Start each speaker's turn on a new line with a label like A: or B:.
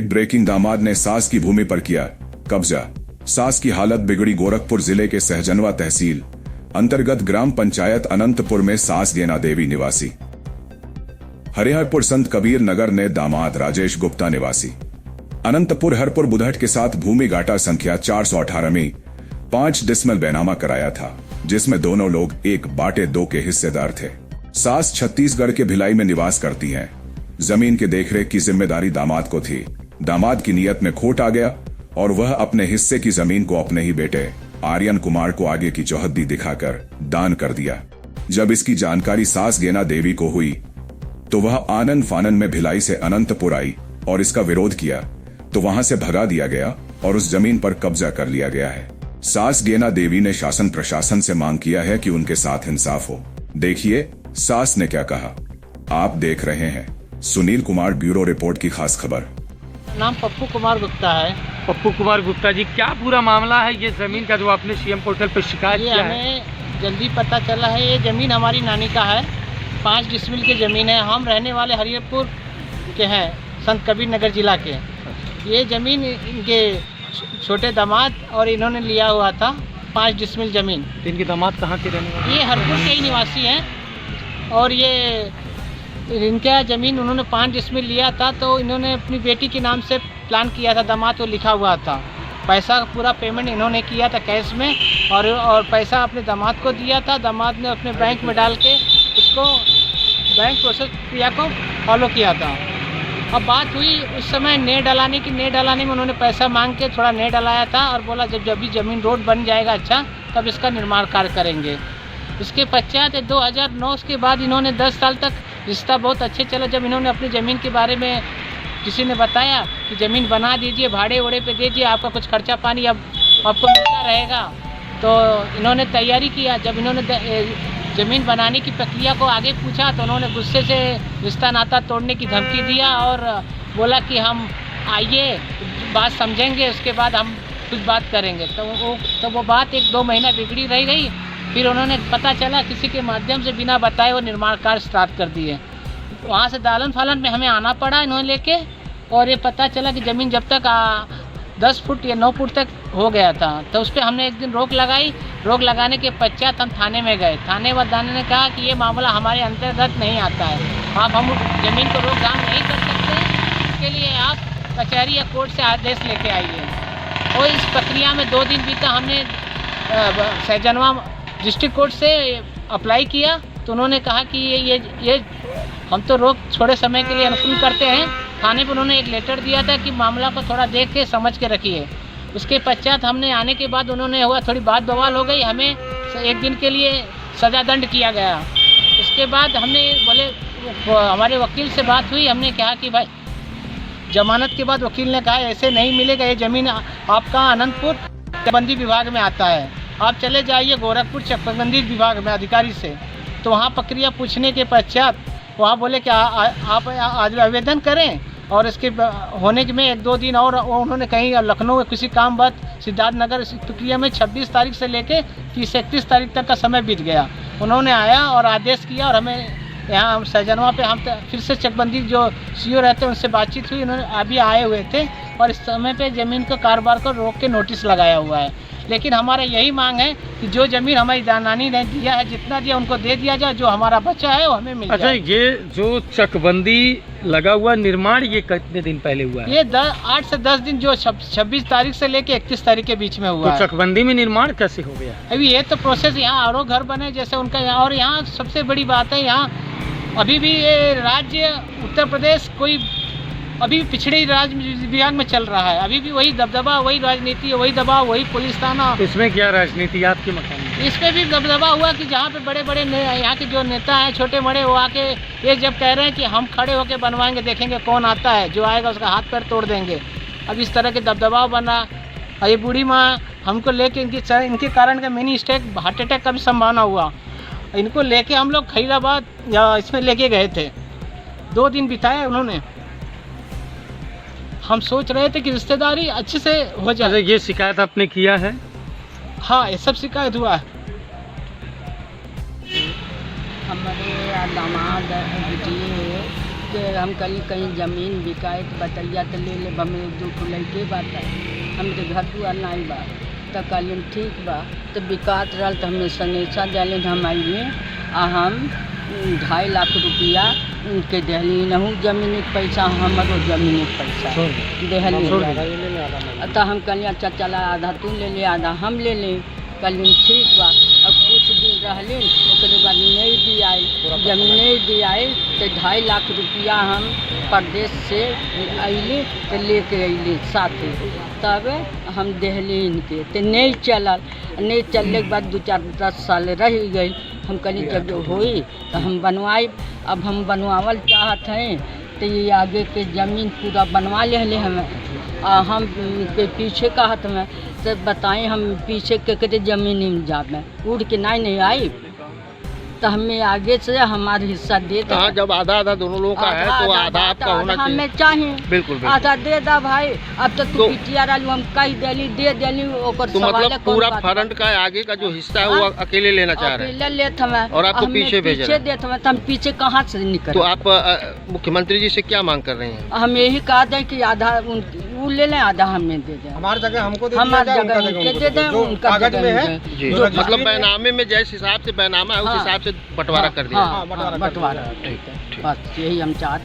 A: Big breaking, दामाद ने सास की भूमि पर किया कब्जा। सास की हालत बिगड़ी। गोरखपुर जिले के सहजनवा तहसील अंतर्गत ग्राम पंचायत अनंतपुर में सास गेना देवी निवासी, हरिहरपुर संत कबीर नगर ने दामाद राजेश गुप्ता निवासी अनंतपुर हरपुर बुधट के साथ भूमि गाटा संख्या 418 में 5 डिसमिल बैनामा कराया था, जिसमें दोनों लोग 1/2 के हिस्सेदार थे। सास छत्तीसगढ़ के भिलाई में निवास करती हैं। जमीन की देखरेख की जिम्मेदारी दामाद को थी। दामाद की नीयत में खोट आ गया और वह अपने हिस्से की जमीन को अपने ही बेटे आर्यन कुमार को आगे की चौहद्दी दिखाकर दान कर दिया। जब इसकी जानकारी सास गेना देवी को हुई तो वह आनन फानन में भिलाई से अनंतपुर आई और इसका विरोध किया तो वहां से भगा दिया गया और उस जमीन पर कब्जा कर लिया गया है। सास गेना देवी ने शासन प्रशासन से मांग किया है कि उनके साथ इंसाफ हो। देखिए सास ने क्या कहा। आप देख रहे हैं सुनील कुमार ब्यूरो रिपोर्ट की खास खबर।
B: नाम पप्पू कुमार गुप्ता है।
C: पप्पू कुमार गुप्ता जी, क्या पूरा मामला है ये जमीन का जो आपने सीएम पोर्टल पर शिकायत किया है?
B: हमें जल्दी पता चला है ये जमीन हमारी नानी का है। 5 डिसमिल की जमीन है। हम रहने वाले हरिहरपुर के हैं, संत कबीर नगर जिला के। ये जमीन इनके छोटे दामाद और इन्होंने लिया हुआ था 5 डिसमिल जमीन।
C: इनके दामाद कहाँ के रहने वाले?
B: ये हरपुर के ही निवासी हैं और ये इनका ज़मीन उन्होंने 5 डिसमिल लिया था तो इन्होंने अपनी बेटी के नाम से प्लान किया था। दामाद तो लिखा हुआ था। पैसा पूरा पेमेंट इन्होंने किया था कैश में और पैसा अपने दामाद को दिया था। दामाद ने अपने बैंक में डाल के इसको बैंक प्रोसेस प्रक्रिया को फॉलो किया था। अब बात हुई उस समय नेट डलाने में उन्होंने पैसा मांग के थोड़ा नेट डलाया था और बोला जब भी ज़मीन रोड बन जाएगा अच्छा तब इसका निर्माण कार्य करेंगे। इसके पश्चात 2009 के बाद इन्होंने 10 साल तक रिश्ता बहुत अच्छे चला। जब इन्होंने अपनी ज़मीन के बारे में किसी ने बताया कि ज़मीन बना दीजिए, भाड़े वड़े पे दीजिए, आपका कुछ खर्चा पानी अब आपको मिलता रहेगा, तो इन्होंने तैयारी किया। जब इन्होंने ज़मीन बनाने की प्रक्रिया को आगे पूछा तो उन्होंने गुस्से से रिश्ता नाता तोड़ने की धमकी दिया और बोला कि हम आइए बात समझेंगे, उसके बाद हम कुछ बात करेंगे। तो वो बात 1-2 महीना बिगड़ी रह गई। फिर उन्होंने पता चला किसी के माध्यम से बिना बताए वो निर्माण कार्य स्टार्ट कर दिए। वहाँ से दालन फालन में हमें आना पड़ा इन्होंने लेके और ये पता चला कि ज़मीन जब तक 10 फुट या 9 फुट तक हो गया था तो उस पर हमने एक दिन रोक लगाई। रोक लगाने के पश्चात हम थाने में गए। थाने वाले ने कहा कि ये मामला हमारे अंतर्गत नहीं आता है, आप हम ज़मीन को रोकथाम नहीं कर सकते, इसके लिए आप कचहरी या कोर्ट से आदेश लेके आइए। और इस प्रक्रिया में 2 दिन बीता। हमने सहजनवा डिस्ट्रिक्ट कोर्ट से अप्लाई किया तो उन्होंने कहा कि ये हम तो रोक थोड़े समय के लिए अनुकूल करते हैं। थाने पर उन्होंने एक लेटर दिया था कि मामला को थोड़ा देख के समझ के रखिए। उसके पश्चात हमने आने के बाद उन्होंने हुआ थोड़ी बात बवाल हो गई, हमें 1 दिन के लिए सज़ा दंड किया गया। उसके बाद हमने बोले हमारे वकील से बात हुई, हमने कहा कि भाई जमानत के बाद वकील ने कहा ऐसे नहीं मिलेगा, ये ज़मीन आपका अनंतपुर चकबंदी विभाग में आता है, आप चले जाइए गोरखपुर चकबंदी विभाग में अधिकारी से। तो वहाँ प्रक्रिया पूछने के पश्चात वहाँ बोले कि आप आज आवेदन करें और इसके होने के में 1-2 दिन और उन्होंने कहीं लखनऊ किसी काम बात सिद्धार्थनगर इस प्रक्रिया में 26 तारीख से लेके 30-31 तारीख तक का समय बीत गया। उन्होंने आया और आदेश किया और हमें यहाँ सहजनवा पे हम फिर से चकबंदी जो सीओ रहते हैं उनसे बातचीत हुई। उन्होंने अभी आए हुए थे और इस समय पे ज़मीन को कारोबार को रोक के नोटिस लगाया हुआ है। लेकिन हमारा यही मांग है कि जो ज़मीन हमारी नानी ने दिया है, जितना दिया उनको दे दिया जाए, जो हमारा बचा है वो हमें मिल जाए।
C: अच्छा, ये जो चकबंदी लगा हुआ निर्माण ये कितने दिन पहले हुआ है?
B: ये 8 से 10 दिन जो 26 तारीख से लेके 31 तारीख के बीच में हुआ।
C: तो चकबंदी में निर्माण कैसे हो गया?
B: अभी ये तो प्रोसेस यहाँ और घर बने जैसे उनका यहाँ। और यहाँ सबसे बड़ी बात है, यहाँ अभी भी ये राज्य उत्तर प्रदेश कोई अभी पिछड़े राज्य विभाग में चल रहा है। अभी भी वही दबदबा, वही राजनीति, वही दबाव, वही पुलिस थाना।
C: इसमें क्या राजनीति आपके मकान में?
B: इसमें भी दबदबा हुआ कि जहाँ पे बड़े बड़े यहाँ के जो नेता हैं छोटे बड़े, वो आके ये जब कह रहे हैं कि हम खड़े होके बनवाएंगे, देखेंगे कौन आता है, जो आएगा उसका हाथ पैर तोड़ देंगे। अब इस तरह के दबदबाव बना। और ये बूढ़ी माँ हमको लेके इनके कारण का मिनी स्ट्रोक, हार्ट अटैक का भी संभावना हुआ। इनको लेके हम लोग खैराबाद या इसमें लेके गए थे। 2 दिन बिताए उन्होंने। हम सोच रहे थे कि रिश्तेदारी अच्छे से हो जाए।
C: ये शिकायत आपने किया है?
B: हाँ, ये सब शिकायत हुआ है।
D: हमारे दामाद बेटी के हम कहीं ज़मीन बिकाए तो बतैया तो ले ले, हमें 2 ठो लड़के बात है, हम तो घर दुआर नहीं बा। तो कहलिन ठीक बा, तो बिकात रहल तो हमें संदेशा दिले, हम आइए आ हम 2.5 लाख रुपया उनके दहली नहू जमीन के पैसा, हमारो जमीन के पैसा दहली। तो हम कहलिए अच्छा चला, आधा तू ले ले आधा हम ले लें। कहलिन ठीक बा। अब कुछ दिन रहलिन, उसके बाद नहीं दियाई, जब नहीं दियाई तो 2.5 लाख रुपया हम प्रदेश से अली तो लेके अली साथे, तब हम दहली इनके तो नहीं चलल। नहीं चलने के बाद 2-4-10 साल रह गई। हम कहली जब जो हुई तो हम बनवाई। अब हम बनवावल चाहत हैं तो ये आगे के ज़मीन पूरा बनवा ले हमें। हम के पीछे कहत में तो बताएं हम पीछे के ज़मीन में जाए उड़ के नहीं आई, तो हमें आगे से हमारा हिस्सा दे दे।
E: जब आधा आधा दोनों लोगों का है तो आधा आपका होना चाहिए।
D: हमें चाहिए
E: बिल्कुल
D: आधा दे दा भाई। अब तो तू पिटिया रही हम कही देली दे देली ओकर
E: तो मतलब पूरा फ्रंट का आगे का जो हिस्सा है वो अकेले लेना चाह रहे हैं।
D: अकेले लेत हमें
E: और आपको पीछे भेज रहे हैं।
D: देते हमें, तो हम पीछे कहाँ से निकल।
E: तो आप मुख्यमंत्री जी से क्या मांग कर रहे हैं?
D: हम यही कहा दें कि आधा वो ले लें, आधा हमें दे दें।
F: हमारी जगह हमको दे
D: हमारी जगह उनके दे दें, उनका
F: कागज में है
E: जी। मतलब बैनामे में जिस हिसाब से बैनामा है उस हिसाब से बंटवारा कर दिया।
D: हाँ, बंटवारा। ठीक है, बस यही हम चाहते।